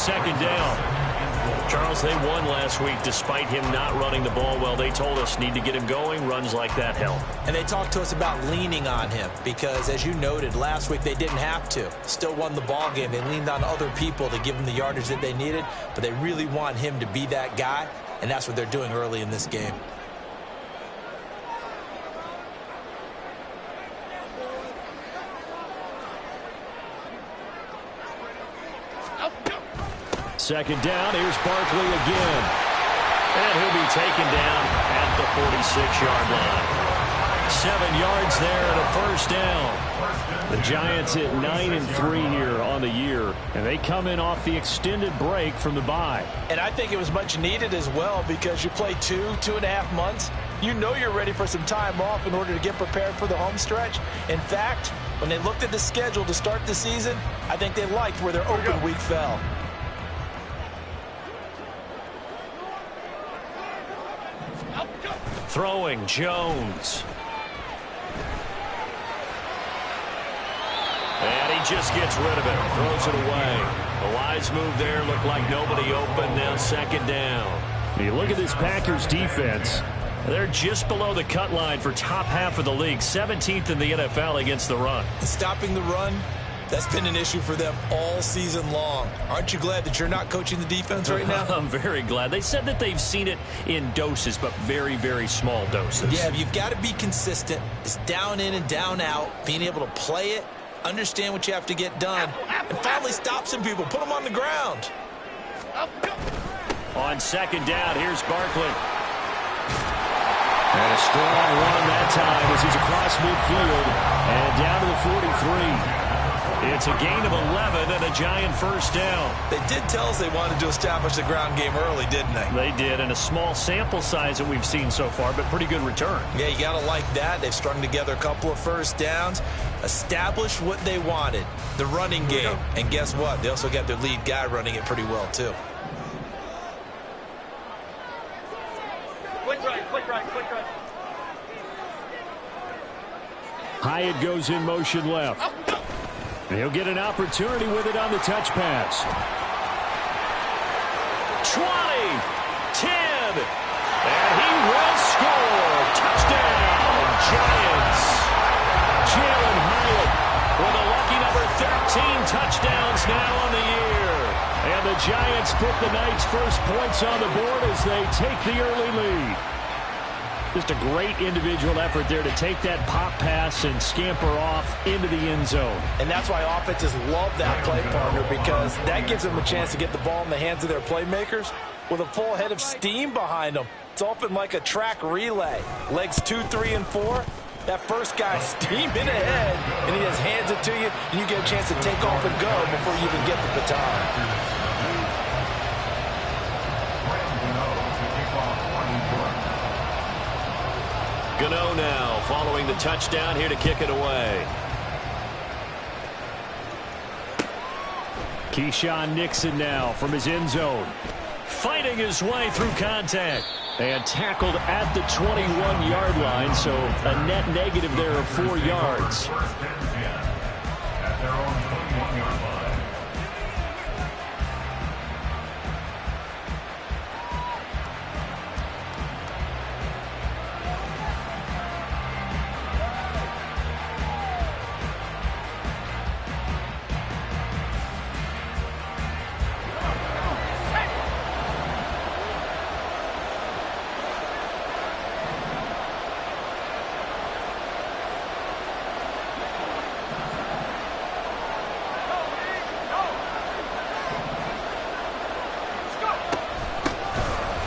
second down. Charles, they won last week despite him not running the ball well. They told us need to get him going. Runs like that help. And they talked to us about leaning on him because, as you noted, last week they didn't have to. Still won the ball game. They leaned on other people to give them the yardage that they needed, but they really want him to be that guy, and that's what they're doing early in this game. Second down, here's Barkley again. And he'll be taken down at the 46-yard line. 7 yards there and a first down. The Giants hit 9-3 here on the year, and they come in off the extended break from the bye. And I think it was much needed as well because you play 2.5 months. You know you're ready for some time off in order to get prepared for the home stretch. In fact, when they looked at the schedule to start the season, I think they liked where their open week fell. Throwing, Jones. And he just gets rid of it. Throws it away. A wise move there. Looked like nobody open. Now second down. You look at this Packers defense. They're just below the cut line for top half of the league. 17th in the NFL against the run. Stopping the run, that's been an issue for them all season long. Aren't you glad that you're not coaching the defense right now? I'm very glad. They said that they've seen it in doses, but very, very small doses. Yeah, you've got to be consistent. It's down in and down out. Being able to play it, understand what you have to get done, and finally stop some people. Put them on the ground. On second down, here's Barkley. And a strong run that time as he's across midfield and down to the 43. It's a gain of 11 and a Giant first down. They did tell us they wanted to establish the ground game early, didn't they? They did, and a small sample size that we've seen so far, but pretty good return. Yeah, you got to like that. They've strung together a couple of first downs, established what they wanted, the running game. And guess what? They also got their lead guy running it pretty well, too. Quick right. Hyatt goes in motion left. He'll get an opportunity with it on the touch pass. 20, 10, and he will score. Touchdown, Giants. Jalen Hyatt with a lucky number 13 touchdowns now on the year. And the Giants put the night's first points on the board as they take the early lead. Just a great individual effort there to take that pop pass and scamper off into the end zone. And that's why offenses love that play, partner, because that gives them a chance to get the ball in the hands of their playmakers with a full head of steam behind them. It's often like a track relay. Legs 2, 3, and 4. That first guy steaming ahead, and he just hands it to you, and you get a chance to take off and go before you even get the baton. Gano now following the touchdown here to kick it away. Keyshawn Nixon now from his end zone. Fighting his way through contact. And tackled at the 21-yard line, so a net negative there of 4 yards.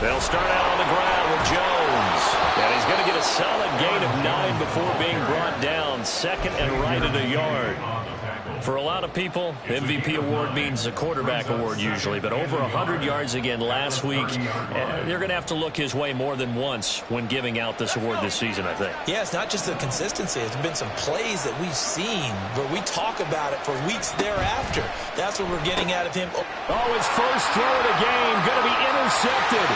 They'll start out on the ground with Jones. And he's going to get a solid gain of 9 before being brought down. Second and right at a yard. For a lot of people, MVP award means a quarterback award usually. But over 100 yards again last week. They're going to have to look his way more than once when giving out this award this season, I think. Yeah, it's not just the consistency. It's been some plays that we've seen where we talk about it for weeks thereafter. That's what we're getting out of him. Oh, his first throw of the game going to be intercepted.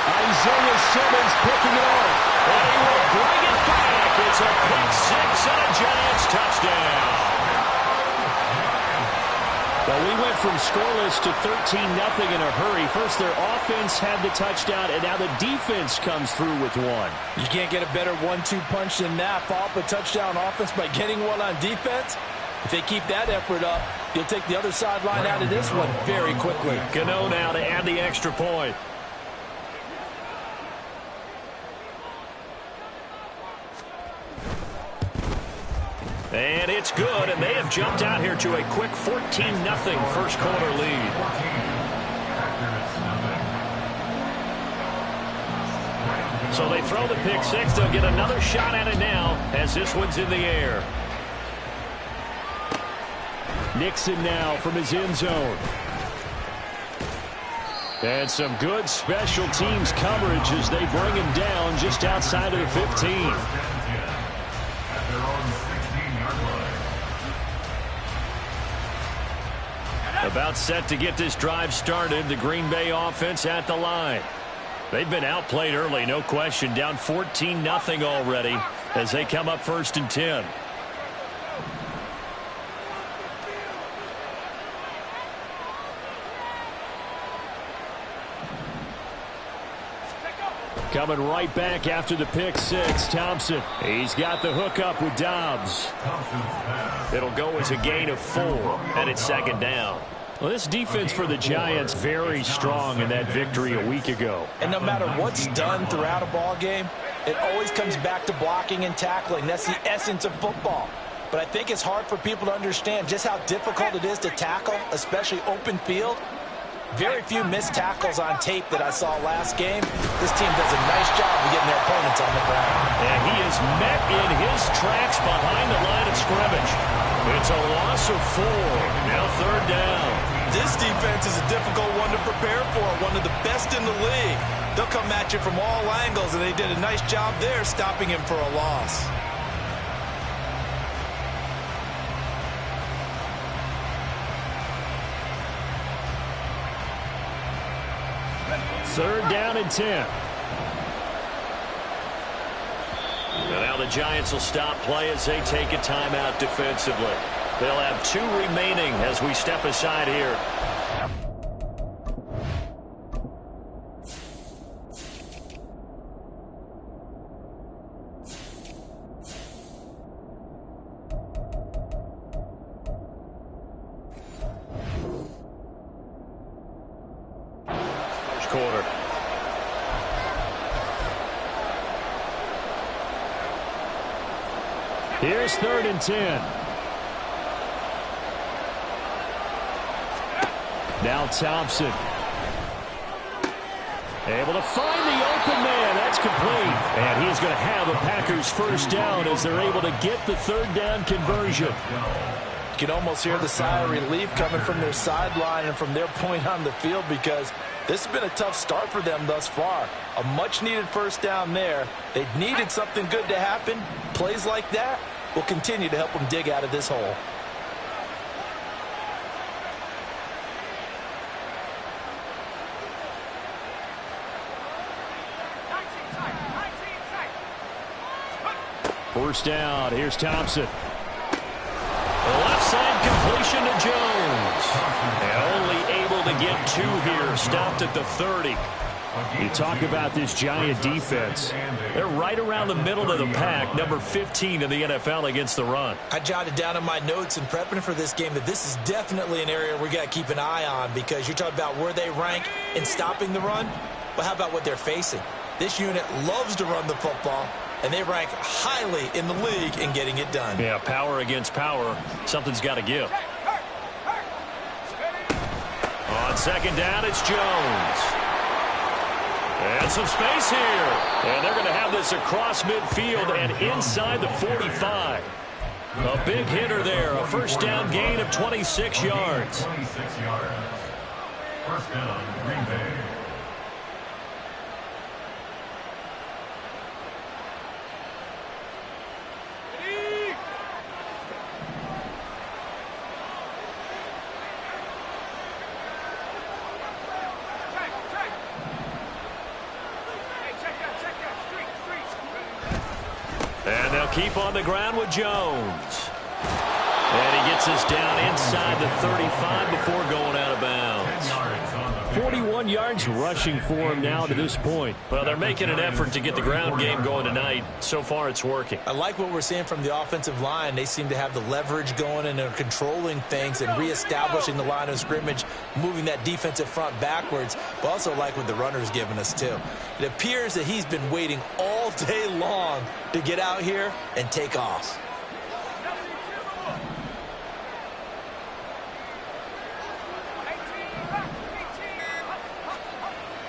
Isaiah Simmons picking it off. And he will bring it back. It's a pick six and a Giants touchdown. The Well, we went from scoreless to 13-0 in a hurry. First, their offense had the touchdown, and now the defense comes through with one. You can't get a better 1-2 punch than that. Follow up a touchdown offense by getting one on defense. If they keep that effort up, you'll take the other sideline out of this one very quickly. Gano now to add the extra point. And it's good, and they have jumped out here to a quick 14-0 first quarter lead. So they throw the pick six. They'll get another shot at it now as this one's in the air. Nixon now from his end zone. And some good special teams coverage as they bring him down just outside of the 15. About set to get this drive started. The Green Bay offense at the line. They've been outplayed early, no question. Down 14-0 already as they come up 1st and 10. Coming right back after the pick six, Thompson. He's got the hook up with Dobbs. It'll go as a gain of 4, and it's 2nd down. Well, this defense for the Giants very strong in that victory a week ago. And no matter what's done throughout a ball game, it always comes back to blocking and tackling. That's the essence of football. But I think it's hard for people to understand just how difficult it is to tackle, especially open field. Very few missed tackles on tape that I saw last game. This team does a nice job of getting their opponents on the ground. And he is met in his tracks behind the line of scrimmage. It's a loss of 4. Now 3rd down. This defense is a difficult one to prepare for, one of the best in the league. They'll come at you from all angles, and they did a nice job there stopping him for a loss. Third down and 10. And now the Giants will stop play as they take a timeout defensively. They'll have 2 remaining as we step aside here. First quarter. Here's 3rd and 10. Now Thompson. Able to find the open man. That's complete. And he's going to have a Packers first down as they're able to get the 3rd down conversion. You can almost hear the sigh of relief coming from their sideline and from their point on the field because this has been a tough start for them thus far. A much-needed first down there. They needed something good to happen. Plays like that will continue to help them dig out of this hole. First down. Here's Thompson. Left side completion to Jones. And only able to get 2 here. Stopped at the 30. You talk about this Giant defense. They're right around the middle of the pack, number 15 in the NFL against the run. I jotted down in my notes in prepping for this game that this is definitely an area we got to keep an eye on because you're talking about where they rank in stopping the run. Well, how about what they're facing? This unit loves to run the football, and they rank highly in the league in getting it done. Yeah, power against power. Something's got to give. On 2nd down, it's Jones. And some space here. And they're going to have this across midfield and inside the 45. A big hitter there. A first down gain of 26 yards. 26 yards. First down, Green Bay. And they'll keep on the ground with Jones. And he gets us down inside the 35 before going out of bounds. 41 yards rushing for him now to this point. Well, they're making an effort to get the ground game going tonight. So far, it's working. I like what we're seeing from the offensive line. They seem to have the leverage going and they're controlling things and reestablishing the line of scrimmage, moving that defensive front backwards, but also like what the runner's giving us too. It appears that he's been waiting all day long to get out here and take off.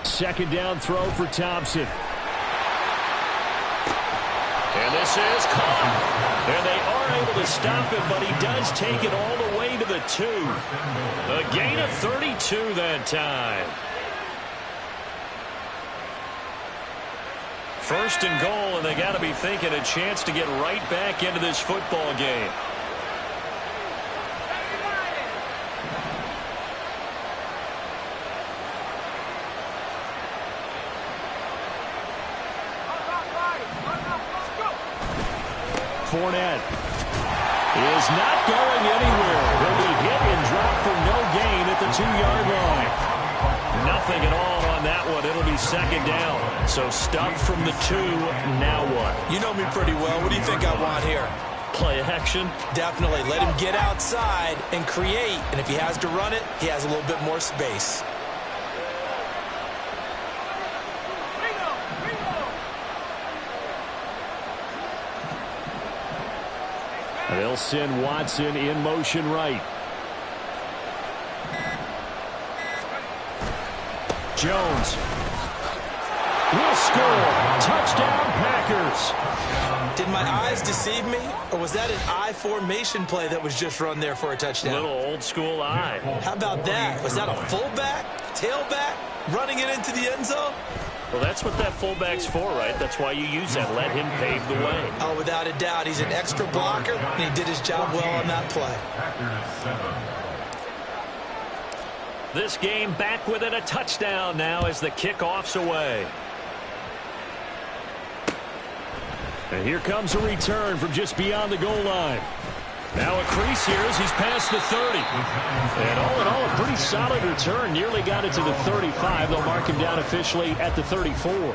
Second down throw for Thompson. And this is caught. And they are able to stop him, but he does take it all the way to the 2. A gain of 32 that time. First and goal, and they got to be thinking a chance to get right back into this football game. Fournette is not going anywhere. He'll be hit and dropped for no gain at the 2-yard line. Nothing at all on that one. It'll be second down. So stuffed from the 2. Now what? You know me pretty well. What do you think I want here? Play action? Definitely. Let him get outside and create. And if he has to run it, he has a little bit more space. They'll send Watson in motion right. Jones will score. Touchdown, Packers. Did my eyes deceive me, or was that an I formation play that was just run there for a touchdown? Little old school eye. How about that? Was that a fullback, tailback, running it into the end zone? Well, that's what that fullback's for, right? That's why you use that. Let him pave the way. Oh, without a doubt. He's an extra blocker, and he did his job well on that play. This game back within a touchdown now as the kickoff's away. And here comes a return from just beyond the goal line. Now a crease here as he's past the 30. And all in all, a pretty solid return. Nearly got it to the 35. They'll mark him down officially at the 34.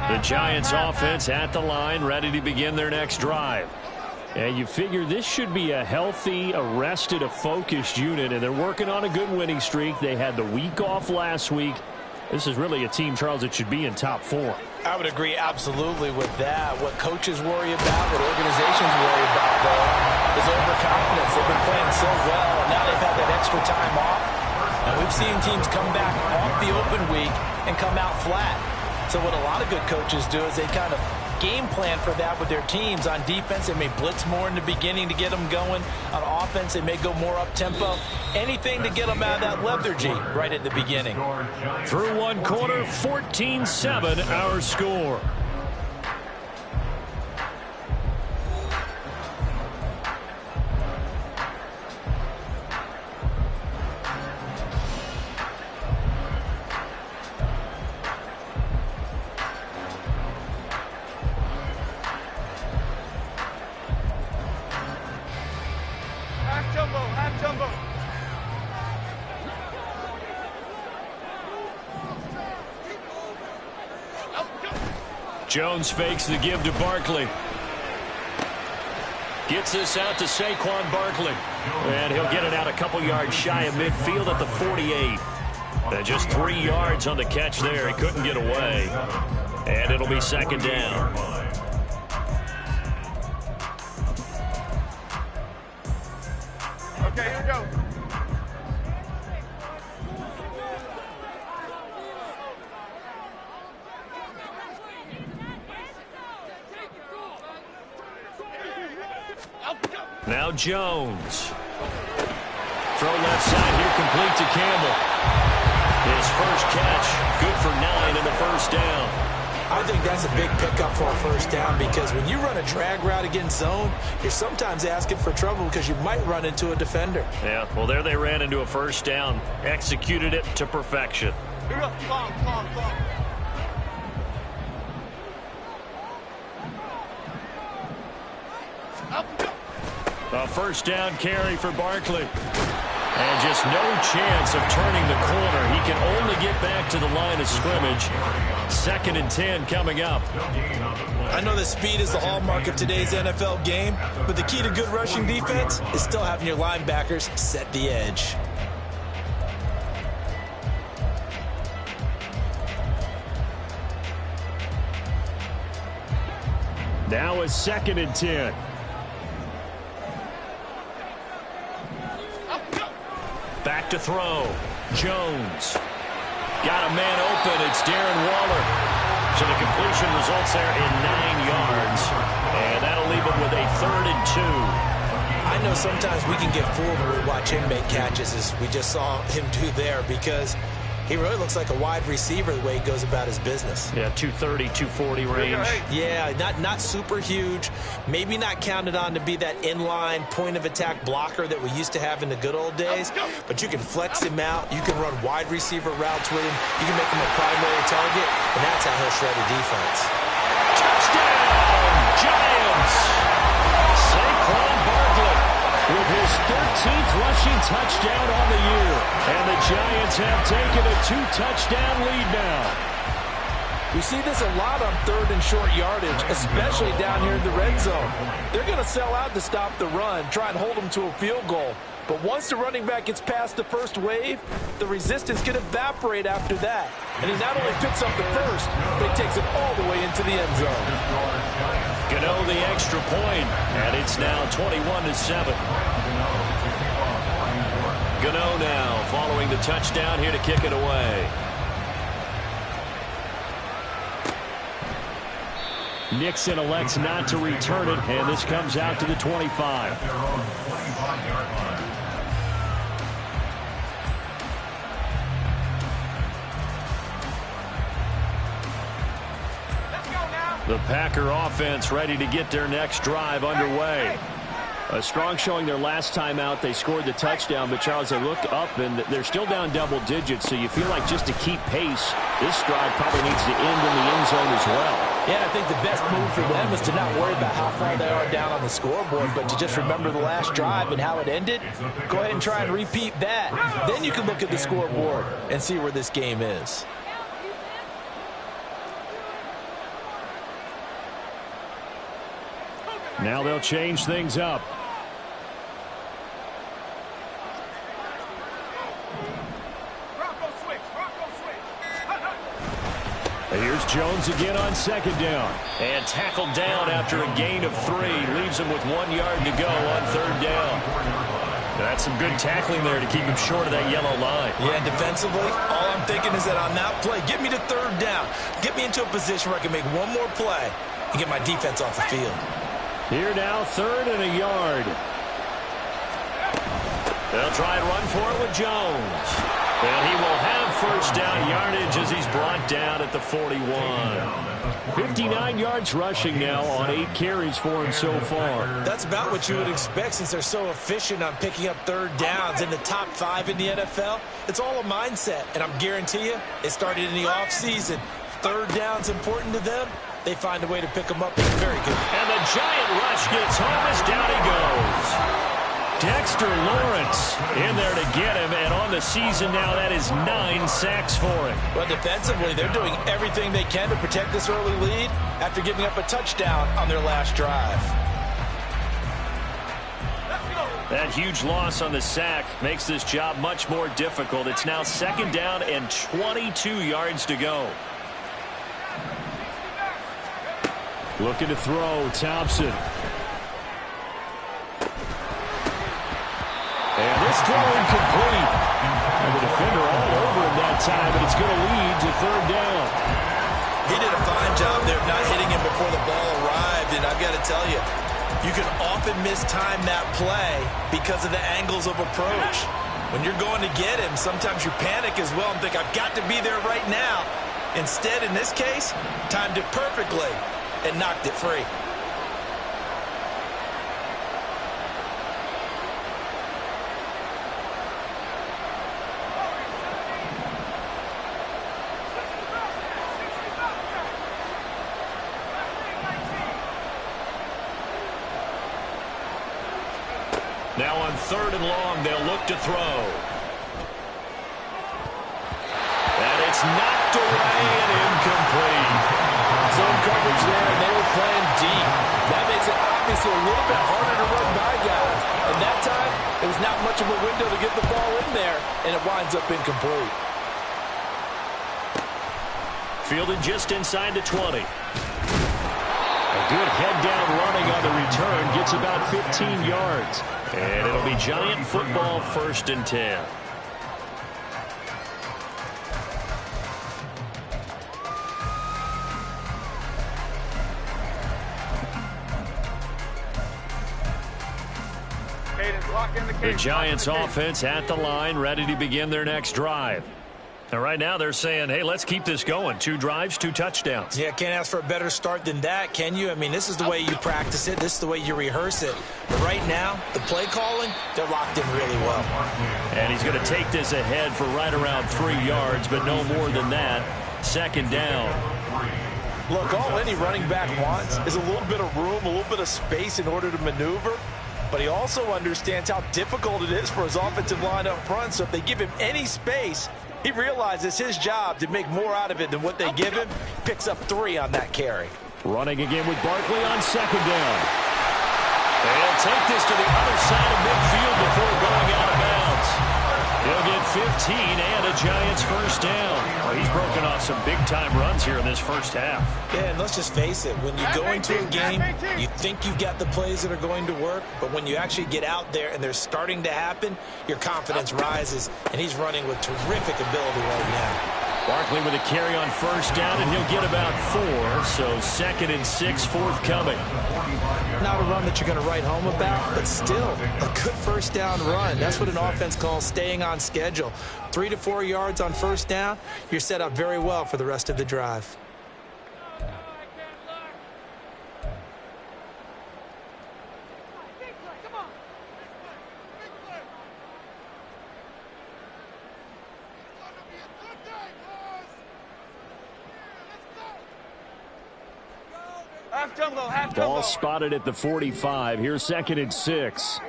The Giants offense at the line, ready to begin their next drive. And you figure this should be a healthy, a rested, a focused unit, and they're working on a good winning streak. They had the week off last week. This is really a team, Charles, that should be in top 4. I would agree absolutely with that. What coaches worry about, what organizations worry about, though, is overconfidence. They've been playing so well, and now they've had that extra time off. And we've seen teams come back off the open week and come out flat. So what a lot of good coaches do is they kind of game plan for that with their teams. On defense, they may blitz more in the beginning to get them going. On offense, they may go more up-tempo. Anything to get them out of that lethargy right at the beginning. Through one quarter, 14-7 our score. Jones fakes the give to Barkley. Gets this out to Saquon Barkley. And he'll get it out a couple yards shy of midfield at the 48. And just 3 yards on the catch there. He couldn't get away. And it'll be second down. Okay, here we go. Now Jones. Throw left side here, complete to Campbell. His first catch, good for 9 and a first down. I think that's a big pickup for a first down because when you run a drag route against zone, you're sometimes asking for trouble because you might run into a defender. Yeah, well, there they ran into a first down, executed it to perfection. A first down carry for Barkley. And just no chance of turning the corner. He can only get back to the line of scrimmage. 2nd and 10 coming up. I know that speed is the hallmark of today's NFL game, but the key to good rushing defense is still having your linebackers set the edge. Now it's 2nd and 10. Back to throw. Jones. Got a man open. It's Darren Waller. So the completion results there in 9 yards. And that'll leave him with a 3rd and 2. I know sometimes we can get fooled when we watch him make catches, as we just saw him do there, because he really looks like a wide receiver the way he goes about his business. Yeah, 230, 240 range. Yeah, not super huge. Maybe not counted on to be that inline point-of-attack blocker that we used to have in the good old days. But you can flex him out. You can run wide receiver routes with him. You can make him a primary target, and that's how he'll shred a defense. Touchdown, Giants! Saquon Barkley with his 13th rushing touchdown on the year. And the Giants have taken a 2-touchdown lead now. We see this a lot on 3rd and short yardage, especially down here in the red zone. They're going to sell out to stop the run, try and hold them to a field goal. But once the running back gets past the first wave, the resistance can evaporate after that. And he not only picks up the first, but he takes it all the way into the end zone. Gano the extra point, and it's now 21-7. Gano now following the touchdown here to kick it away. Nixon elects not to return it, and this comes out to the 25. The Packer offense ready to get their next drive underway. A strong showing their last time out. They scored the touchdown, but Charles, they look up and they're still down double digits, so you feel like just to keep pace, this drive probably needs to end in the end zone as well. Yeah, I think the best move for them is to not worry about how far they are down on the scoreboard, but to just remember the last drive and how it ended. Go ahead and try and repeat that. Then you can look at the scoreboard and see where this game is. Now they'll change things up. Here's Jones again on 2nd down. And tackled down after a gain of 3. Leaves him with 1 yard to go on 3rd down. That's some good tackling there to keep him short of that yellow line. Yeah, defensively, all I'm thinking is that on that play, get me to 3rd down. Get me into a position where I can make one more play and get my defense off the field. Here now, 3rd and a yard. They'll try and run for it with Jones. And he will have first down yardage as he's brought down at the 41. 59 yards rushing now on 8 carries for him so far. That's about what you would expect since they're so efficient on picking up 3rd downs in the top 5 in the NFL. It's all a mindset, and I'm guarantee you it started in the offseason. 3rd down's important to them. They find a way to pick them up. It's very good. And the giant rush gets home as down he goes. Dexter Lawrence in there to get him, and on the season now, that is 9 sacks for him. Well, defensively, they're doing everything they can to protect this early lead after giving up a touchdown on their last drive. That huge loss on the sack makes this job much more difficult. It's now 2nd down and 22 yards to go. Looking to throw, Thompson. And this throw incomplete. And the defender all over him that time, but it's going to lead to 3rd down. He did a fine job there of not hitting him before the ball arrived, and I've got to tell you, you can often mistime that play because of the angles of approach. When you're going to get him, sometimes you panic as well and think, I've got to be there right now. Instead, in this case, timed it perfectly and knocked it free. Now on 3rd and long, they'll look to throw. And it's knocked away and incomplete. Zone coverage there, and they were playing deep. That makes it obviously a little bit harder to run by guys. And that time, there was not much of a window to get the ball in there, and it winds up incomplete. Fielded just inside the 20. A good head-down running on the return. Gets about 15 yards. And it'll be Giant football, 1st and 10. The Giants offense at the line, ready to begin their next drive. And right now they're saying, hey, let's keep this going. 2 drives, 2 touchdowns. Yeah, can't ask for a better start than that, can you? I mean, this is the way you practice it. This is the way you rehearse it. But right now, the play calling, they're locked in really well. And he's going to take this ahead for right around 3 yards, but no more than that. 2nd down. Look, all any running back wants is a little bit of room, a little bit of space in order to maneuver. But he also understands how difficult it is for his offensive line up front. So if they give him any space, he realizes his job to make more out of it than what they give him. Picks up 3 on that carry. Running again with Barkley on 2nd down. They'll take this to the other side of midfield before going out of bounds. He'll get 15 and a Giants 1st down. Well, he's broken off some big-time runs here in this first half. Yeah, and let's just face it. When you go into a game, you think you've got the plays that are going to work, but when you actually get out there and they're starting to happen, your confidence rises, and he's running with terrific ability right now. Barkley with a carry on 1st down, and he'll get about 4, so 2nd and 6 forthcoming. Not a run that you're going to write home about, but still a good 1st down run. That's what an offense calls staying on schedule. 3 to 4 yards on 1st down, you're set up very well for the rest of the drive. Ball spotted at the 45. Here's 2nd and 6.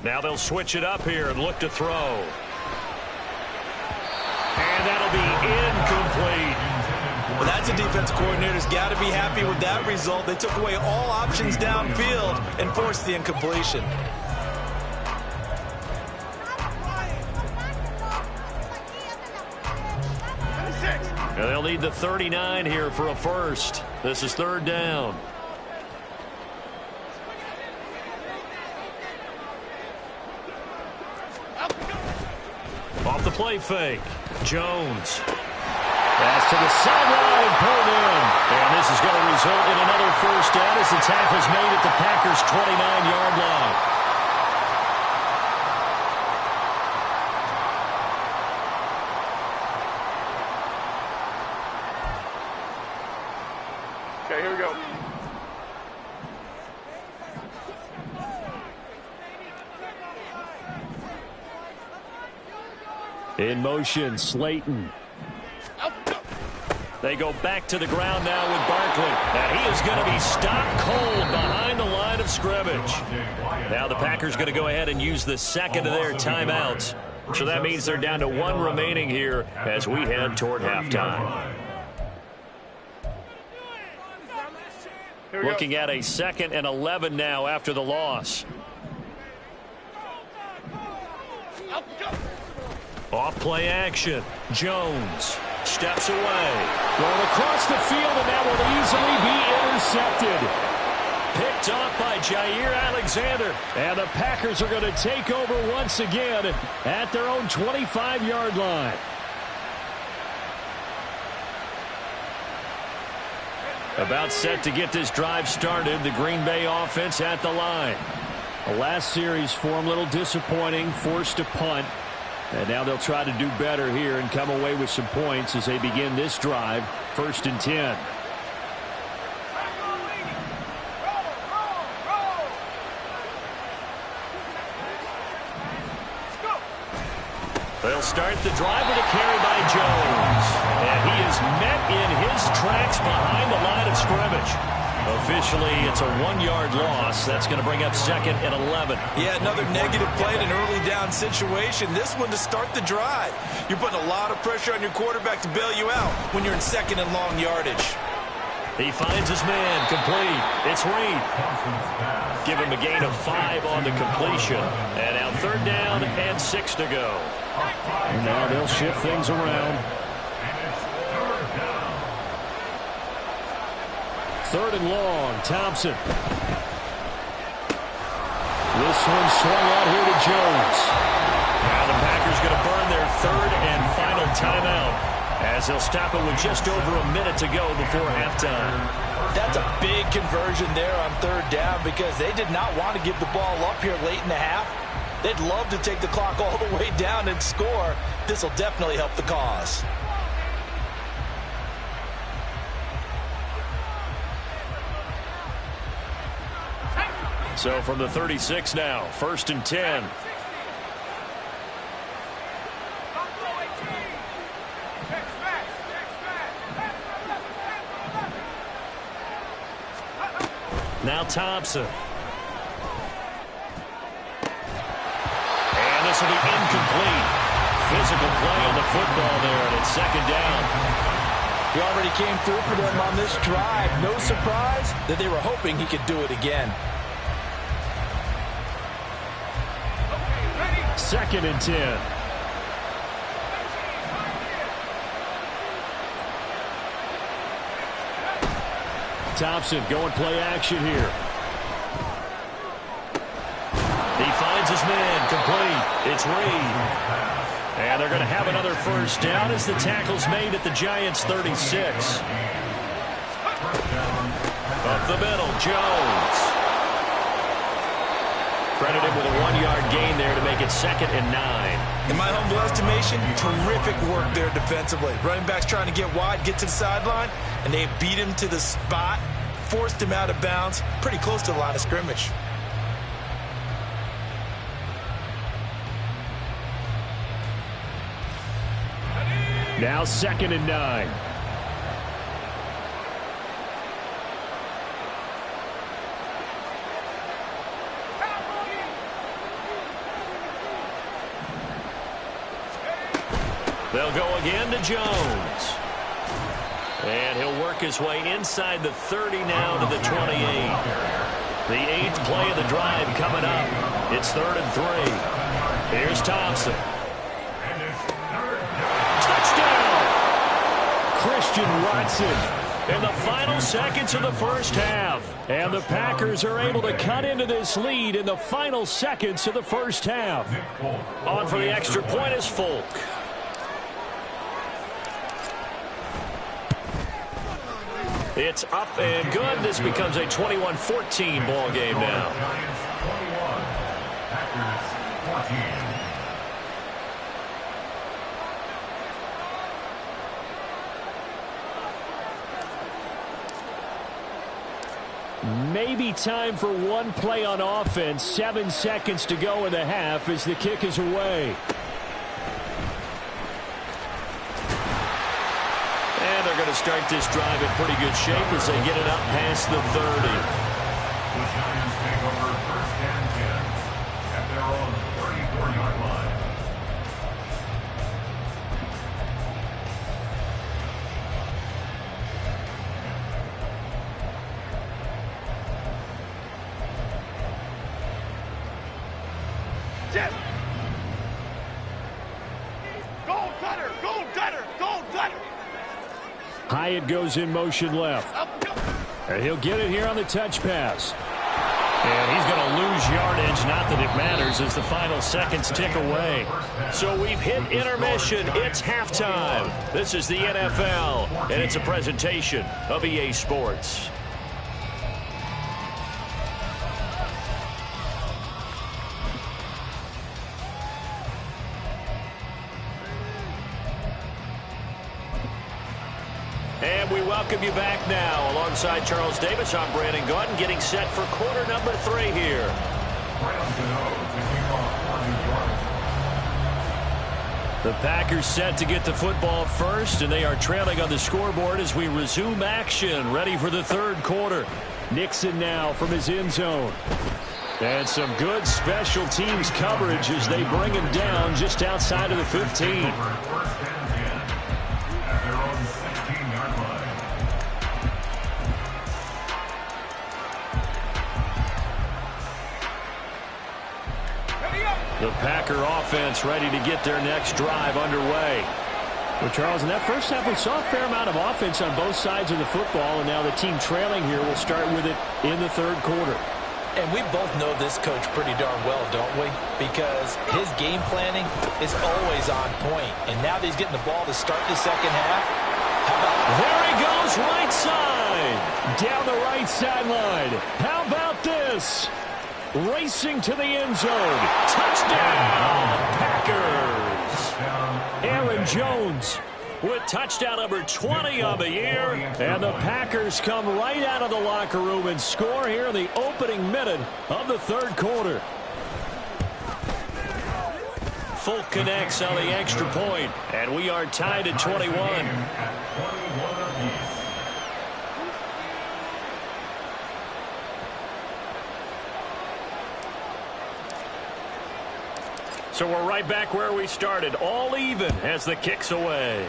Now they'll switch it up here and look to throw. And that'll be incomplete. Well, that's a defensive coordinator's got to be happy with that result. They took away all options downfield and forced the incompletion. And they'll need the 39 here for a 1st. This is 3rd down. Off the play fake. Jones. Pass to the sideline and pulled in. And this is going to result in another 1st down as the tackle's made at the Packers' 29-yard line. Okay, here we go. In motion, Slayton. They go back to the ground now with Barkley. And he is going to be stopped cold behind the line of scrimmage. Now the Packers going to go ahead and use the 2nd of their timeouts. So that means they're down to 1 remaining here as we head toward halftime. Looking at a 2nd and 11 now after the loss. Off play action. Jones steps away. Going across the field, and that will easily be intercepted. Picked off by Jair Alexander. And the Packers are going to take over once again at their own 25-yard line. About set to get this drive started. The Green Bay offense at the line. The last series for him, a little disappointing, forced to punt. And now they'll try to do better here and come away with some points as they begin this drive, 1st and 10. They'll start the drive with a carry by Jones. And he is met in his tracks behind the line of scrimmage. Officially, it's a 1-yard loss. That's going to bring up 2nd and 11. Yeah, another negative play in an early down situation. This one to start the drive. You're putting a lot of pressure on your quarterback to bail you out when you're in 2nd and long yardage. He finds his man, complete. It's Reed. Give him a gain of 5 on the completion. And now 3rd down and 6 to go. Now they'll shift things around. 3rd and long, Thompson. This one swung out here to Jones. Now the Packers going to burn their 3rd and final timeout as they'll stop it with just over a minute to go before halftime. That's a big conversion there on 3rd down because they did not want to give the ball up here late in the half. They'd love to take the clock all the way down and score. This will definitely help the cause. So from the 36 now, 1st and 10. Now Thompson. And this will be incomplete. Physical play on the football there, and it's 2nd down. He already came through for them on this drive. No surprise that they were hoping he could do it again. 2nd and 10. Thompson going play action here. He finds his man, complete. It's Reed. And they're going to have another 1st down as the tackle's made at the Giants' 36. Up the middle, Jones. Credit him with a 1-yard gain there to make it 2nd and 9. In my humble estimation, terrific work there defensively. Running backs trying to get wide, get to the sideline, and they beat him to the spot, forced him out of bounds, pretty close to the line of scrimmage. Now 2nd and 9. They'll go again to Jones. And he'll work his way inside the 30 now to the 28. The 8th play of the drive coming up. It's 3rd and 3. Here's Thompson. Touchdown! Christian Watson in the final seconds of the 1st half. And the Packers are able to cut into this lead in the final seconds of the 1st half. On for the extra point is Folk. It's up and good. This becomes a 21-14 ball game now. Maybe time for one play on offense. 7 seconds to go in the half as the kick is away. And they're going to start this drive in pretty good shape as they get it up past the 30. The Giants take over 1st and 10 at their own 34-yard line. Jeff. Goal cutter, goal cutter, goal cutter. Hyatt goes in motion left. And he'll get it here on the touch pass. And he's going to lose yardage. Not that it matters as the final seconds tick away. So we've hit intermission. It's halftime. This is the NFL, and it's a presentation of EA Sports. welcome you back now. Alongside Charles Davis, I'm Brandon Gaudin, getting set for quarter number 3 here. The Packers set to get the football first, and they are trailing on the scoreboard as we resume action, ready for the third quarter. Nixon now from his end zone. And some good special teams coverage as they bring him down just outside of the 15. The Packer offense ready to get their next drive underway. Well, Charles, in that first half, we saw a fair amount of offense on both sides of the football, and now the team trailing here will start with it in the third quarter. And we both know this coach pretty darn well, don't we? Because his game planning is always on point. And now that he's getting the ball to start the second half, how about... There he goes, right side. Down the right sideline. How about this? Racing to the end zone. Touchdown, Packers. Aaron Jones with touchdown number 20 on the year. And the Packers come right out of the locker room and score here in the opening minute of the third quarter. Folk connects on the extra point, and we are tied at 21. So we're right back where we started, all even as the kick's away.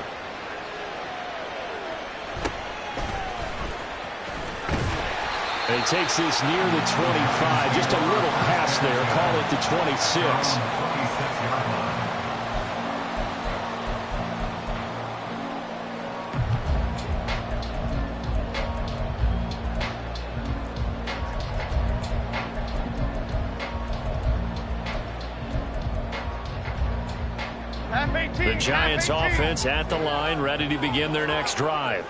And he takes this near the 25. Just a little pass there. Call it the 26. The Giants offense at the line, ready to begin their next drive.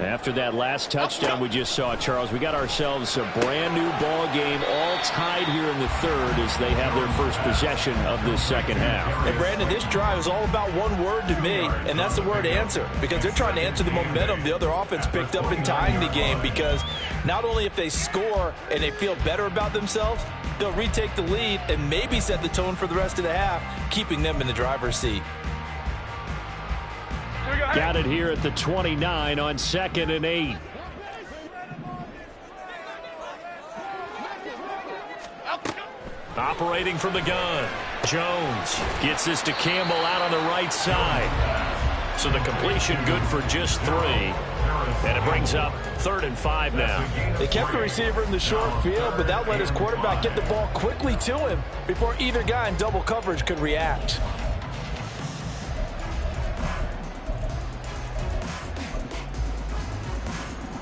After that last touchdown we just saw, Charles, we got ourselves a brand new ball game, all tied here in the third as they have their first possession of this second half. And Brandon, this drive is all about one word to me, and that's the word answer, because they're trying to answer the momentum the other offense picked up in tying the game, because not only if they score and they feel better about themselves, they'll retake the lead and maybe set the tone for the rest of the half, keeping them in the driver's seat. Got it here at the 29 on 2nd and 8. Operating from the gun. Jones gets this to Campbell out on the right side. So the completion good for just 3. And it brings up 3rd and 5 now. They kept the receiver in the short field, but that let his quarterback get the ball quickly to him before either guy in double coverage could react.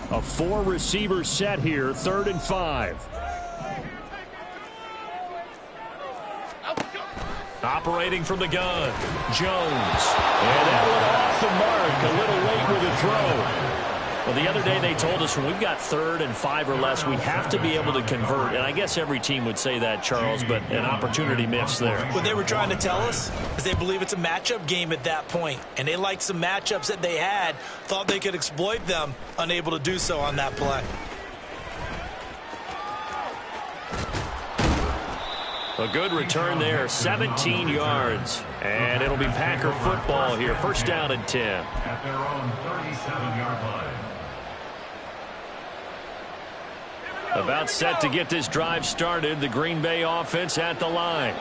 A 4-receiver set here, 3rd and 5. Operating from the gun, Jones. And that one off the mark, a little late with the throw. Well, the other day they told us when we've got 3rd and 5 or less, we have to be able to convert. And I guess every team would say that, Charles, but an opportunity missed there. What they were trying to tell us is they believe it's a matchup game at that point. And they liked some matchups that they had, thought they could exploit them, unable to do so on that play. A good return there, 17 yards. And it'll be Packer football here, 1st down and 10. At their own 37-yard line. About set to get this drive started, the Green Bay offense at the line.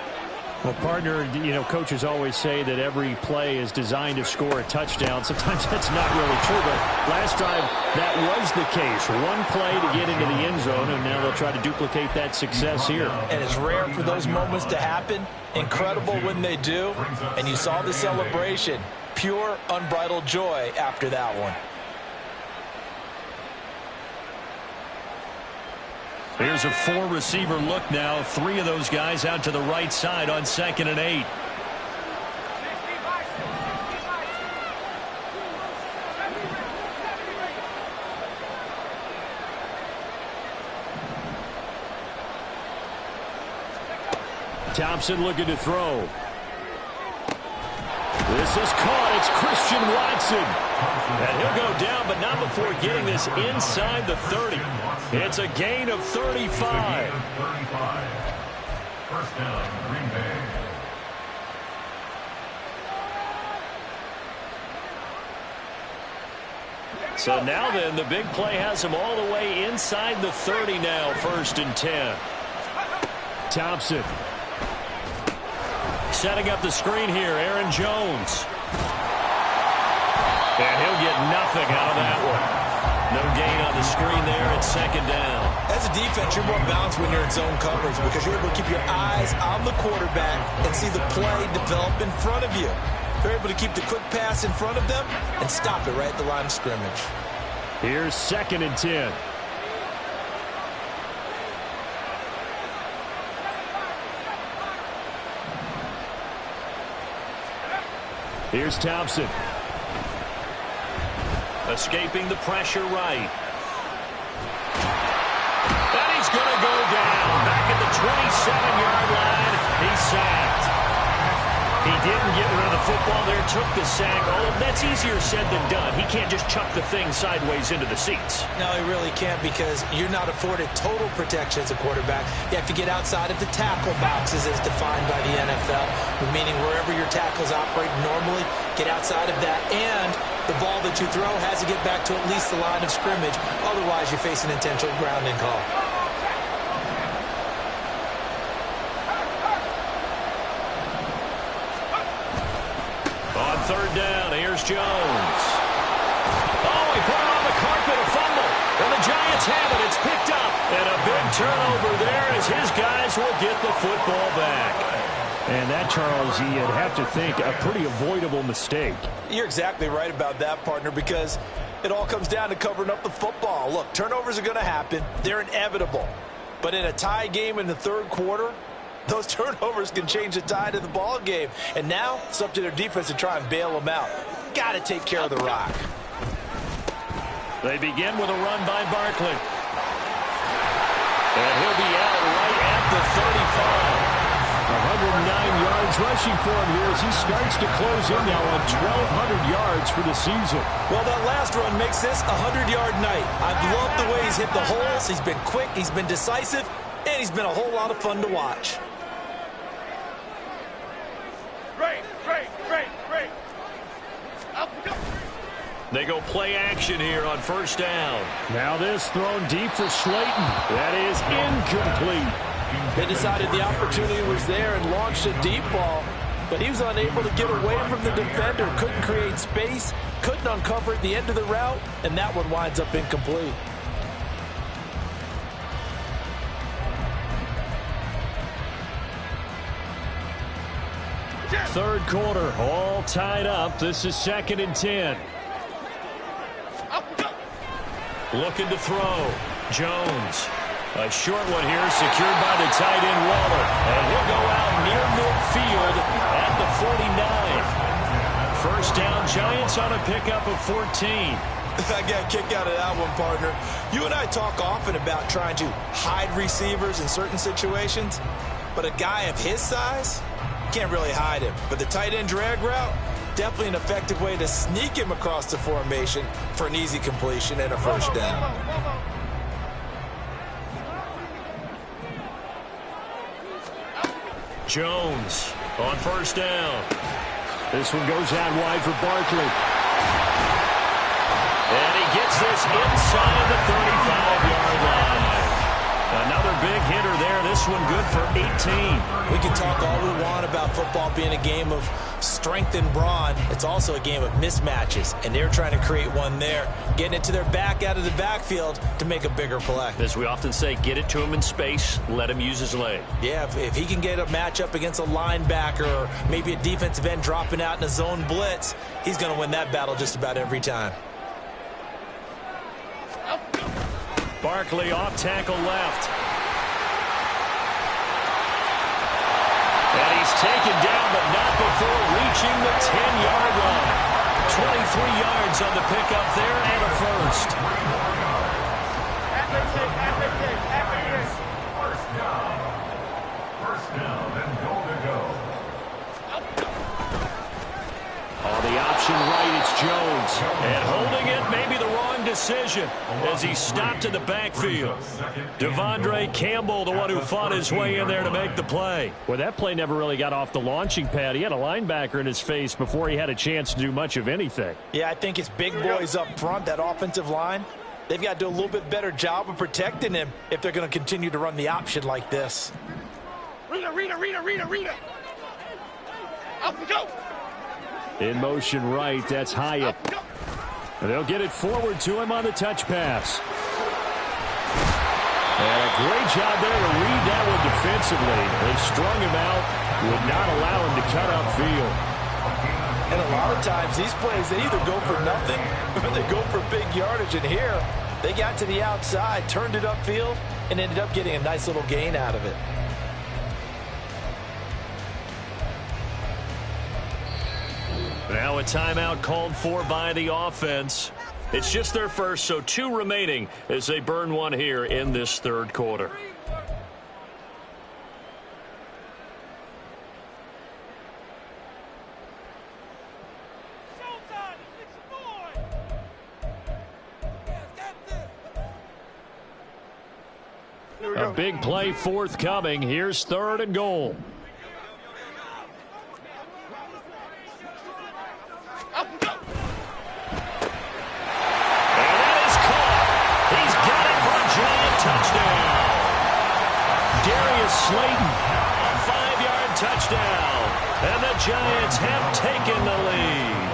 Well, partner, you know, coaches always say that every play is designed to score a touchdown. Sometimes that's not really true, but last drive, that was the case. One play to get into the end zone, and now they'll try to duplicate that success here. And it's rare for those moments to happen. Incredible when they do. And you saw the celebration. Pure, unbridled joy after that one. Here's a 4-receiver look now. 3 of those guys out to the right side on 2nd and 8. Thompson looking to throw. This is caught. It's Christian Watson. And he'll go down, but not before getting this inside the 30. It's a gain of 35. First down, Green Bay. So now then, the big play has him all the way inside the 30 now, 1st and 10. Thompson. Setting up the screen here, Aaron Jones. And he'll get nothing out of that one. No gain on the screen there at 2nd down. As a defense, you're more balanced when you're in zone coverage because you're able to keep your eyes on the quarterback and see the play develop in front of you. They're able to keep the quick pass in front of them and stop it right at the line of scrimmage. Here's 2nd and 10. Here's Thompson. Escaping the pressure right. And he's going to go down. Back at the 27-yard line. He's sacked. He didn't get rid of the football there, took the sack. Oh, that's easier said than done. He can't just chuck the thing sideways into the seats. No, he really can't because you're not afforded total protection as a quarterback. You have to get outside of the tackle boxes as defined by the NFL, meaning wherever your tackles operate normally, get outside of that. And the ball that you throw has to get back to at least the line of scrimmage. Otherwise, you face an intentional grounding call. On 3rd down, here's Jones. Oh, he put it on the carpet, a fumble. And the Giants have it. It's picked up. And a big turnover there as his guys will get the football back. And that, Charles, you'd have to think a pretty avoidable mistake. You're exactly right about that, partner, because it all comes down to covering up the football. Look, turnovers are going to happen. They're inevitable. But in a tie game in the 3rd quarter, those turnovers can change the tide of the ball game. And now it's up to their defense to try and bail them out. Got to take care of the rock. They begin with a run by Barkley. And he'll be out right at the 35. 109 yards rushing for him here as he starts to close in now on 1,200 yards for the season. Well, that last run makes this a 100-yard night. I've loved the way he's hit the holes. He's been quick, he's been decisive, and he's been a whole lot of fun to watch. Great. Up, go. They go play action here on 1st down. Now this thrown deep for Slayton. That is incomplete. They decided the opportunity was there and launched a deep ball, but he was unable to get away from the defender, couldn't create space, couldn't uncover at the end of the route, and that one winds up incomplete. Third quarter, all tied up. This is 2nd and 10. Looking to throw. Jones. A short one here, secured by the tight end Waller. And he'll go out near midfield at the 49. First down, Giants on a pickup of 14. I got a kick out of that one, partner. You and I talk often about trying to hide receivers in certain situations, but a guy of his size, you can't really hide him. But the tight end drag route, definitely an effective way to sneak him across the formation for an easy completion and a first down. Jones on 1st down. This one goes out wide for Barkley. And he gets this inside the 35-yard line. Another big hitter there. This one good for 18. We can talk all we want about football being a game of strength and brawn. It's also a game of mismatches, and they're trying to create one there, getting it to their back out of the backfield to make a bigger play. As we often say, get it to him in space, let him use his leg. Yeah, if he can get a matchup against a linebacker or maybe a defensive end dropping out in a zone blitz, he's going to win that battle just about every time. Barkley off tackle left. And he's taken down, but not before reaching the 10-yard line. 23 yards on the pickup there and a first. First down and goal to go. collision as he stopped in the backfield. Devondre Campbell, the one who fought his way in there to make the play. Well, that play never really got off the launching pad. He had a linebacker in his face before he had a chance to do much of anything. Yeah, I think it's big boys up front, that offensive line. They've got to do a little bit better job of protecting him if they're going to continue to run the option like this. Rita. Up we go. In motion right, that's Hyatt. And they'll get it forward to him on the touch pass. And a great job there to read that one defensively. They strung him out, would not allow him to cut upfield. And a lot of times, these plays, they either go for nothing or they go for big yardage. And here, they got to the outside, turned it upfield, and ended up getting a nice little gain out of it. Now a timeout called for by the offense. It's just their first, so 2 remaining as they burn one here in this third quarter. A big play forthcoming. Here's 3rd and goal. Slayton, 5-yard touchdown, and the Giants have taken the lead.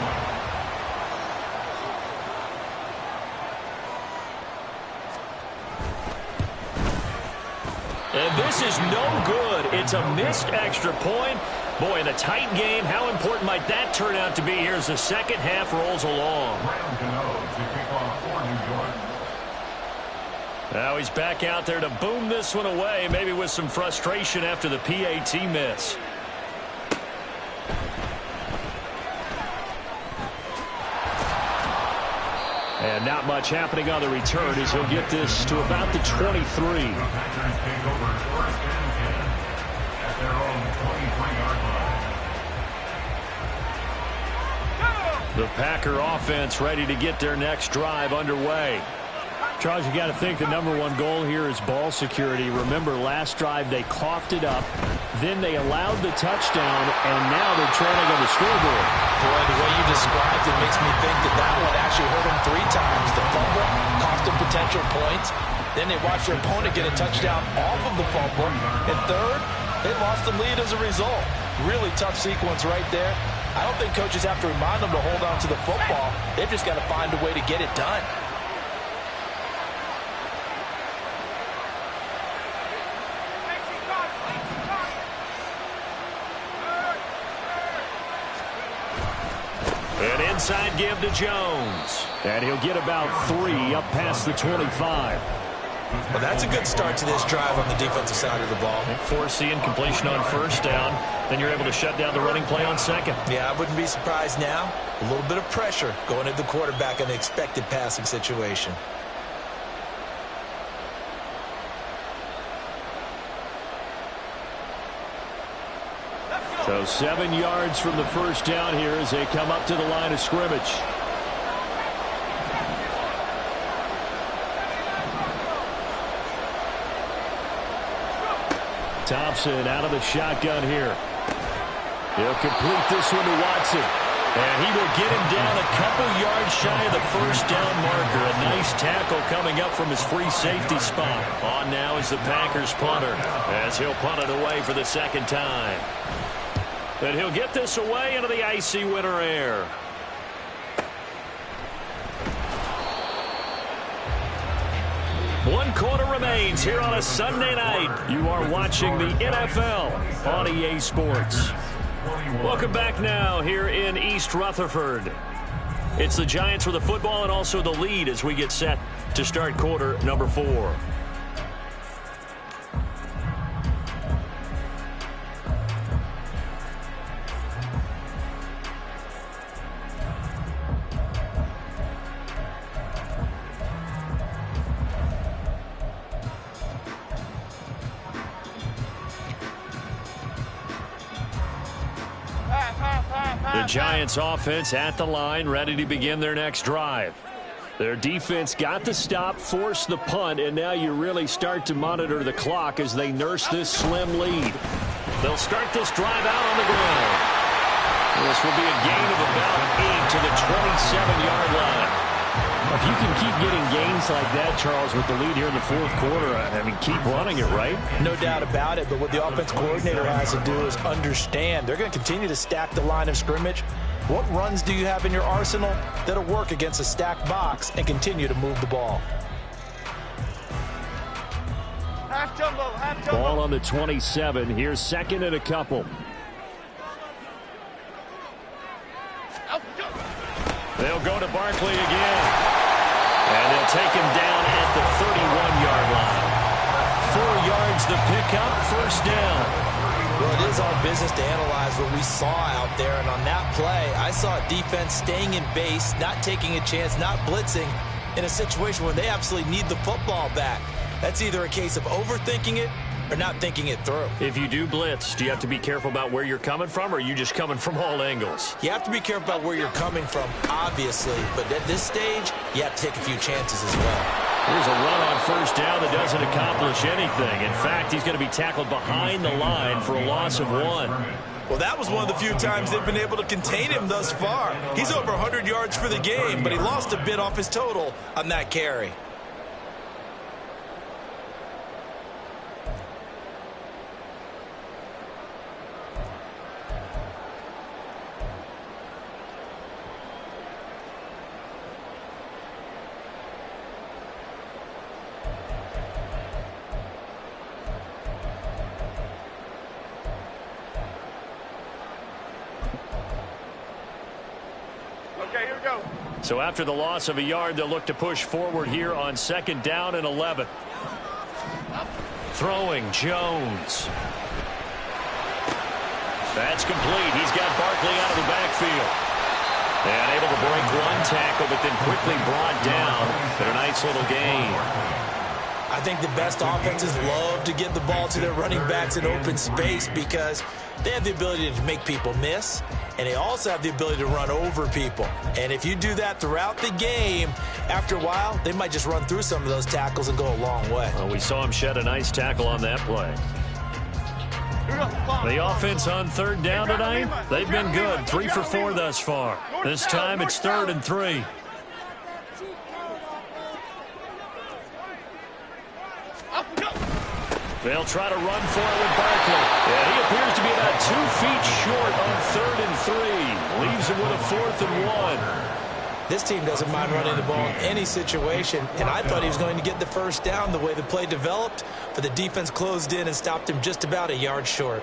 And this is no good. It's a missed extra point. Boy, in a tight game, how important might that turn out to be here as the second half rolls along? Now he's back out there to boom this one away, maybe with some frustration after the PAT miss. And not much happening on the return as he'll get this to about the 23. The Packer offense ready to get their next drive underway. Charles, you got to think the #1 goal here is ball security. Remember, last drive they coughed it up, then they allowed the touchdown, and now they're trailing on the scoreboard. Boy, the way you described it makes me think that one actually hurt them 3 times. The fumble cost them potential points. Then they watched their opponent get a touchdown off of the fumble. And third, they lost the lead as a result. Really tough sequence right there. I don't think coaches have to remind them to hold on to the football. They've just got to find a way to get it done. An inside give to Jones. And he'll get about 3 up past the 25. Well, that's a good start to this drive on the defensive side of the ball. Force the incompletion on first down. Then you're able to shut down the running play on second. Yeah, I wouldn't be surprised now. A little bit of pressure going at the quarterback in an expected passing situation. So 7 yards from the first down here as they come up to the line of scrimmage. Thompson out of the shotgun here. He'll complete this one to Watson. And he will get him down a couple yards shy of the first down marker. A nice tackle coming up from his free safety spot. On now is the Packers punter as he'll punt it away for the second time. And he'll get this away into the icy winter air. One quarter remains here on a Sunday night. You are watching the NFL on EA Sports. Welcome back now here in East Rutherford. It's the Giants with the football and also the lead as we get set to start quarter number 4. The Giants offense at the line, ready to begin their next drive. Their defense got the stop, forced the punt, and now you really start to monitor the clock as they nurse this slim lead. They'll start this drive out on the ground. This will be a gain of about 8 to the 27-yard line. If you can keep getting gains like that, Charles, with the lead here in the fourth quarter, I mean, keep running it, right? No doubt about it, but what the offense coordinator has to do is understand they're going to continue to stack the line of scrimmage. What runs do you have in your arsenal that'll work against a stacked box and continue to move the ball? Half jumbo, half jumbo. Ball on the 27. Here's second and a couple. They'll go to Barkley again. And they'll take him down at the 31-yard line. 4 yards the pickup, first down. Well, it is our business to analyze what we saw out there. And on that play, I saw a defense staying in base, not taking a chance, not blitzing in a situation where they absolutely need the football back. That's either a case of overthinking it or not thinking it through. If you do blitz, do you have to be careful about where you're coming from, or are you just coming from all angles? You have to be careful about where you're coming from, obviously. But at this stage, you have to take a few chances as well. Here's a run on first down that doesn't accomplish anything. In fact, he's going to be tackled behind the line for a loss of 1. Well, that was one of the few times they've been able to contain him thus far. He's over 100 yards for the game, but he lost a bit off his total on that carry. So after the loss of a yard, they'll look to push forward here on second down and 11. Throwing, Jones. That's complete. He's got Barkley out of the backfield. And able to break one tackle, but then quickly brought down. But a nice little gain. I think the best offenses love to get the ball to their running backs in open space because they have the ability to make people miss, and they also have the ability to run over people. And if you do that throughout the game, after a while, they might just run through some of those tackles and go a long way. Well, we saw him shed a nice tackle on that play. The offense on third down tonight, they've been good. 3 for 4 thus far. This time it's 3rd and 3. They'll try to run for it with Barkley. And he appears to be about 2 feet short on 3rd and 3. Leaves him with a 4th and 1. This team doesn't mind running the ball in any situation, and I thought he was going to get the first down the way the play developed, but the defense closed in and stopped him just about a yard short.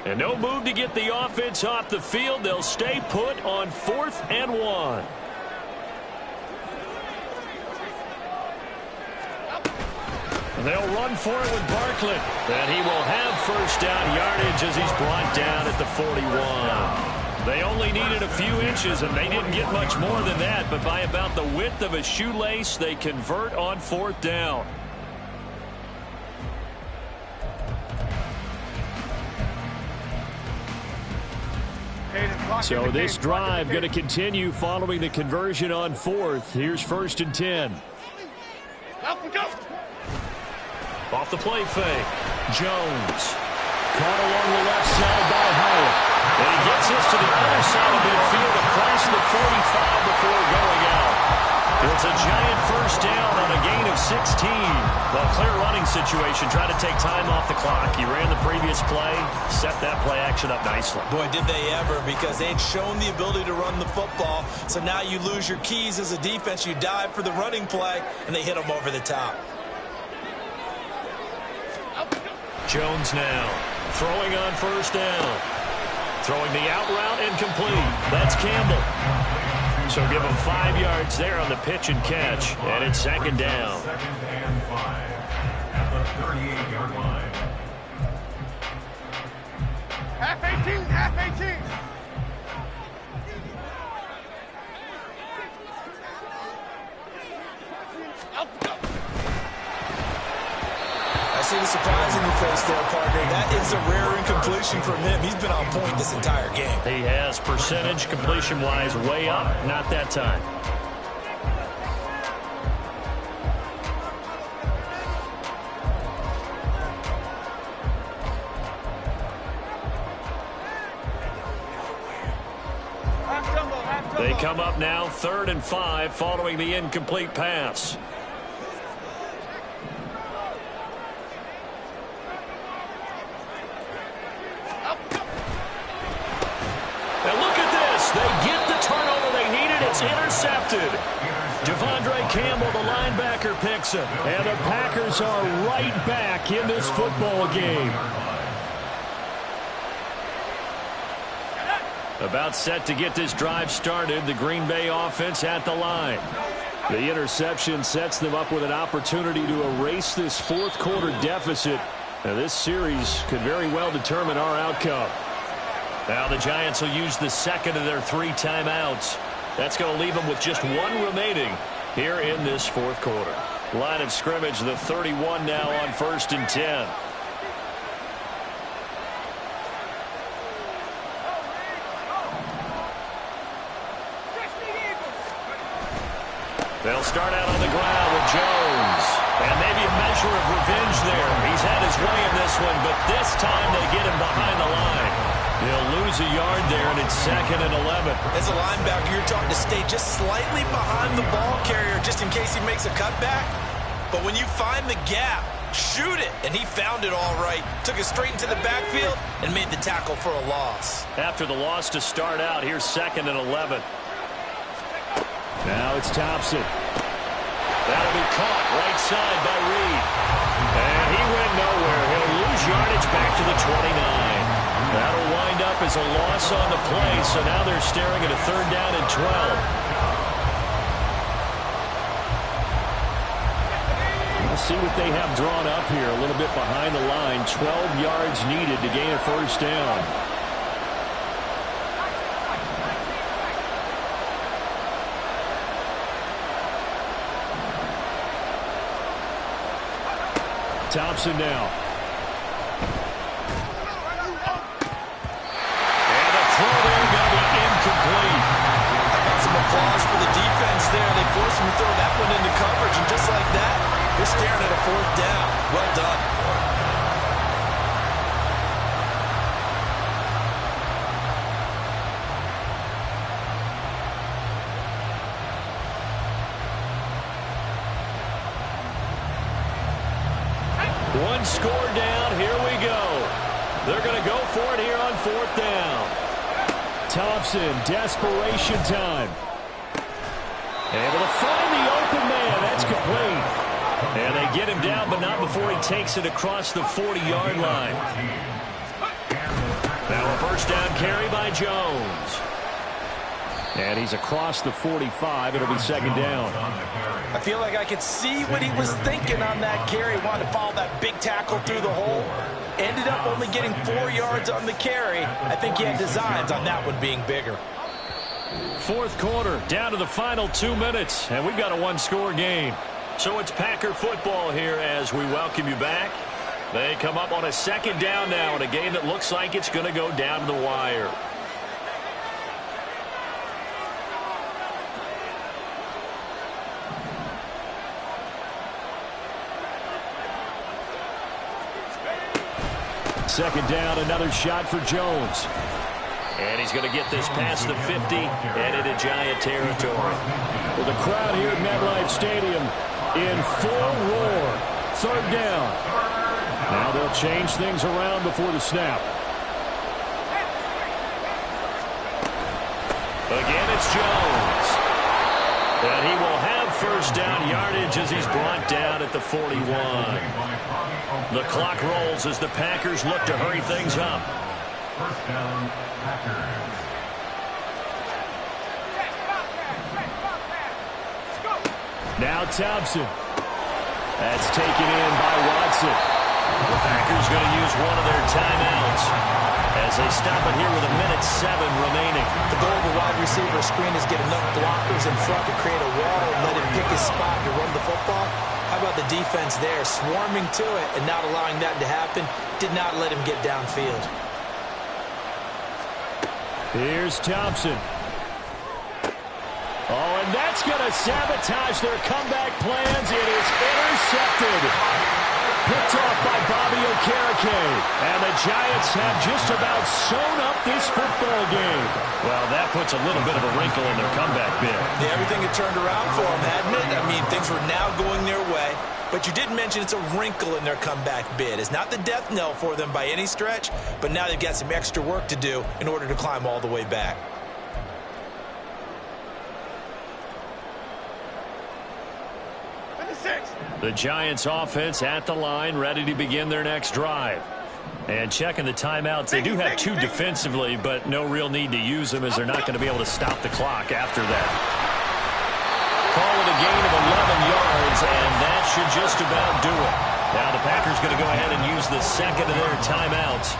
And no move to get the offense off the field. They'll stay put on 4th and 1. They'll run for it with Barkley. And he will have first down yardage as he's brought down at the 41. They only needed a few inches, and they didn't get much more than that. But by about the width of a shoelace, they convert on 4th down. So this drive going to continue following the conversion on 4th. Here's 1st and 10. Off the play fake. Jones. Caught along the left side by Howard. And he gets this to the other side of midfield across the 45 before going out. It's a giant first down on a gain of 16. Well, clear running situation. Trying to take time off the clock. He ran the previous play, set that play action up nicely. Boy, did they ever, because they had shown the ability to run the football. So now you lose your keys as a defense. You dive for the running play, and they hit them over the top. Jones now throwing on first down. Throwing the out route incomplete. That's Campbell. So give him 5 yards there on the pitch and catch. And it's 2nd down. 2nd and 5 at the 38-yard line. Half 18, half 18. I see the surprise in your face there, partner. That is a rare incompletion from him. He's been on point this entire game. He has percentage completion-wise way up. Not that time. They come up now 3rd and 5 following the incomplete pass. And look at this. They get the turnover they needed. It's intercepted. Devondre Campbell, the linebacker, picks it. And the Packers are right back in this football game. About set to get this drive started. The Green Bay offense at the line. The interception sets them up with an opportunity to erase this fourth quarter deficit. Now, this series could very well determine our outcome. Now the Giants will use the second of their 3 timeouts. That's going to leave them with just 1 remaining here in this fourth quarter. Line of scrimmage, the 31 now on 1st and 10. They'll start out on the ground with Jones. And maybe a measure of revenge there. He's had his way in this one, but this time they get him behind the line. He'll lose a yard there, and it's 2nd and 11. As a linebacker, you're taught to stay just slightly behind the ball carrier just in case he makes a cutback. But when you find the gap, shoot it. And he found it all right. Took it straight into the backfield and made the tackle for a loss. After the loss to start out, here's 2nd and 11. Now it's Thompson. That'll be caught right side by Reed. And he went nowhere. He'll lose yardage back to the 29. That'll wind up as a loss on the play, so now they're staring at a 3rd down and 12. We'll see what they have drawn up here. A little bit behind the line. 12 yards needed to gain a 1st down. Thompson now. And the throw there going to be incomplete. How about some applause for the defense there? They forced him to throw that one into coverage, and just like that, they're staring at a 4th down. Well done. One score down. Here we go. They're going to go for it here on 4th down. Thompson, desperation time. Able to find the open man. That's complete. And they get him down, but not before he takes it across the 40-yard line. Now a 1st down carry by Jones. And he's across the 45. It'll be 2nd down. I feel like I could see what he was thinking on that carry. Wanted to follow that big tackle through the hole. Ended up only getting 4 yards on the carry. I think he had designs on that one being bigger. Fourth quarter, down to the final 2 minutes, and we've got a 1-score game. So it's Packer football here as we welcome you back. They come up on a 2nd down now in a game that looks like it's going to go down to the wire. Second down, another shot for Jones. And he's going to get this past the 50 and into Giant territory. Well, the crowd here at MetLife Stadium in full roar. 3rd down. Now they'll change things around before the snap. Again, it's Jones. And he will have 1st down yardage as he's brought down at the 41. The clock rolls as the Packers look to hurry things up. 1st down, Packers. Now Thompson. That's taken in by Watson. The Packers going to use one of their timeouts as they stop it here with 1:07 remaining. The goal of a wide receiver screen is get enough blockers in front to create a wall and let him pick his spot to run the football. football. How about the defense there, swarming to it and not allowing that to happen? Did not let him get downfield. Here's Thompson. Oh, and that's going to sabotage their comeback plans. It is intercepted. Picked off by Bobby Okereke. And the Giants have just about sewn up this football game. Well, that puts a little bit of a wrinkle in their comeback bid. Yeah, everything had turned around for them, hadn't it? I mean, things were now going their way. But you did mention it's a wrinkle in their comeback bid. It's not the death knell for them by any stretch, but now they've got some extra work to do in order to climb all the way back. The Giants offense at the line, ready to begin their next drive. And checking the timeouts, they do have 2 defensively, but no real need to use them as they're not going to be able to stop the clock after that. Call it a gain of 11 yards, and that should just about do it. Now the Packers going to go ahead and use the second of their timeouts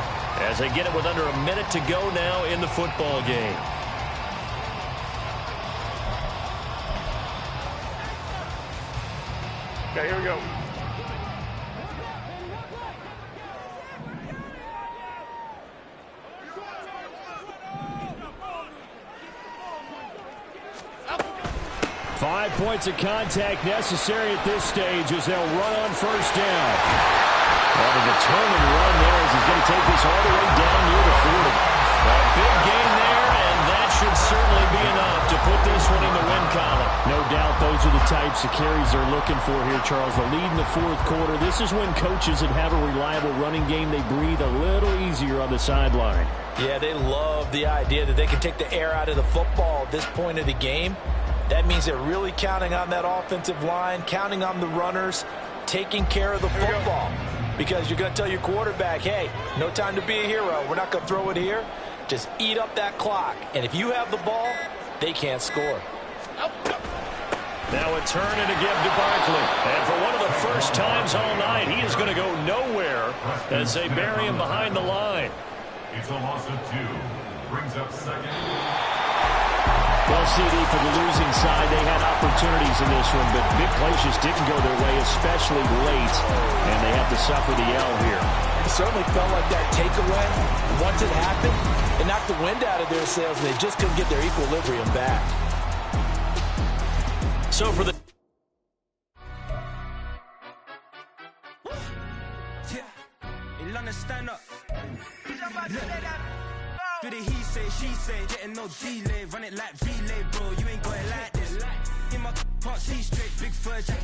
as they get it with under a minute to go now in the football game. Okay, here we go. Five points of contact necessary at this stage as they'll run on first down. Well, the determined run there as he's going to take this all the way down near the 40. Well, big gain there, and that should certainly be enough to put this one in the win column. No doubt those are the types of carries they're looking for here, Charles. The lead in the fourth quarter. This is when coaches that have a reliable running game, they breathe a little easier on the sideline. Yeah, they love the idea that they can take the air out of the football at this point of the game. That means they're really counting on that offensive line, counting on the runners, taking care of the football. Because you're going to tell your quarterback, hey, no time to be a hero. We're not going to throw it here. Just eat up that clock. And if you have the ball, they can't score. Now a turn and a give to Barkley. And for one of the first times all night, he is going to go nowhere as they bury him behind the line. It's a loss of 2. Brings up second. Well, CD, for the losing side, they had opportunities in this one, but big plays just didn't go their way, especially late, and they have to suffer the L here. It certainly felt like that takeaway, once it happened, it knocked the wind out of their sails, and they just couldn't get their equilibrium back. So for the... Stand up. Do the he say, she say, getting no delay, run it like relay, bro. You ain't got it like this. In my can't see straight, big fur jacket.